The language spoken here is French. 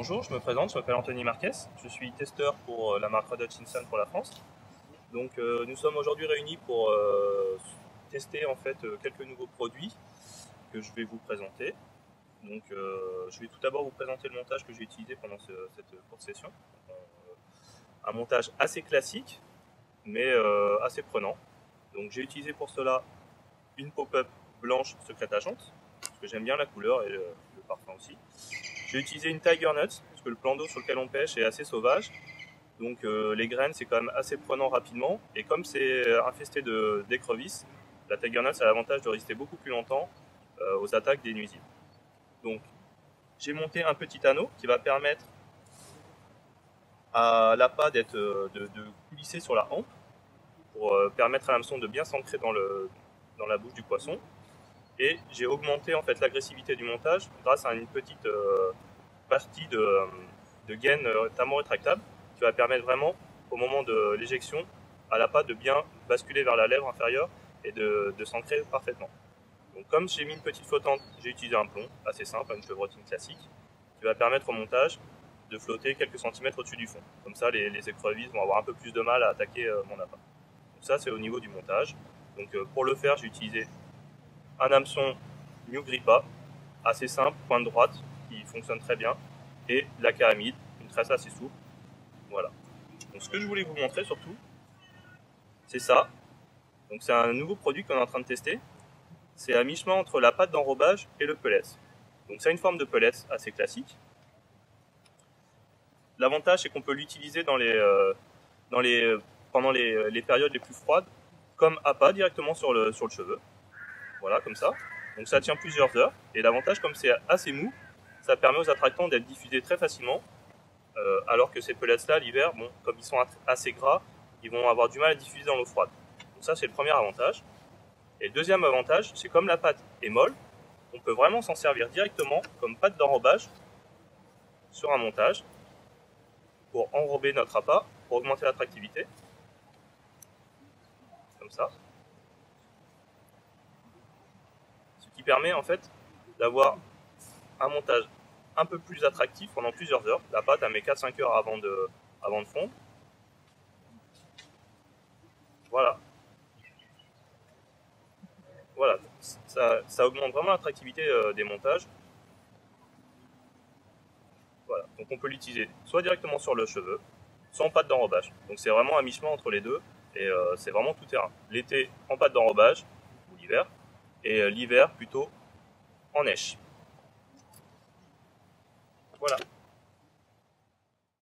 Bonjour, je me présente, je m'appelle Anthony Marquez, je suis testeur pour la marque Red Hutchinson pour la France. Donc nous sommes aujourd'hui réunis pour tester en fait quelques nouveaux produits que je vais vous présenter. Donc je vais tout d'abord vous présenter le montage que j'ai utilisé pendant cette courte session. Un montage assez classique mais assez prenant. Donc j'ai utilisé pour cela une pop-up blanche secrète agente, parce que j'aime bien la couleur et le parfum aussi. J'ai utilisé une Tiger Nuts, parce que le plan d'eau sur lequel on pêche est assez sauvage. Donc les graines, c'est quand même assez prenant rapidement. Et comme c'est infesté d'écrevisses, la Tiger Nuts a l'avantage de résister beaucoup plus longtemps aux attaques des nuisibles. Donc j'ai monté un petit anneau qui va permettre à l'appât de coulisser sur la hampe, pour permettre à l'hameçon de bien s'ancrer dans la bouche du poisson. Et j'ai augmenté en fait l'agressivité du montage grâce à une petite partie de gaine thermorétractable qui va permettre vraiment au moment de l'éjection à l'appât de bien basculer vers la lèvre inférieure et de s'ancrer parfaitement. Donc comme j'ai mis une petite flottante, j'ai utilisé un plomb assez simple, une chevrotine classique, qui va permettre au montage de flotter quelques centimètres au-dessus du fond. Comme ça les écrevisses vont avoir un peu plus de mal à attaquer mon appât. Donc ça c'est au niveau du montage. Donc pour le faire j'ai utilisé un hameçon New Grippa, assez simple, pointe droite, qui fonctionne très bien, et la caramide, une tresse assez souple. Voilà. Donc ce que je voulais vous montrer surtout, c'est ça. Donc c'est un nouveau produit qu'on est en train de tester. C'est à mi-chemin entre la pâte d'enrobage et le pellet. Donc c'est une forme de pellet assez classique. L'avantage c'est qu'on peut l'utiliser pendant les périodes les plus froides, comme appât directement sur le cheveu. Voilà, comme ça. Donc ça tient plusieurs heures. Et l'avantage, comme c'est assez mou, ça permet aux attractants d'être diffusés très facilement. Alors que ces pellets-là, l'hiver, bon, comme ils sont assez gras, ils vont avoir du mal à diffuser dans l'eau froide. Donc ça, c'est le premier avantage. Et le deuxième avantage, c'est comme la pâte est molle, on peut vraiment s'en servir directement comme pâte d'enrobage sur un montage pour enrober notre appât, pour augmenter l'attractivité. Comme ça. Ce qui permet en fait d'avoir un montage un peu plus attractif pendant plusieurs heures. La pâte, elle met 4-5 heures avant de fondre. Voilà. Voilà. Ça augmente vraiment l'attractivité des montages. Voilà. Donc on peut l'utiliser soit directement sur le cheveu, soit en pâte d'enrobage. Donc c'est vraiment un mi-chemin entre les deux. Et c'est vraiment tout terrain. L'été en pâte d'enrobage, ou l'hiver, et l'hiver plutôt en neige.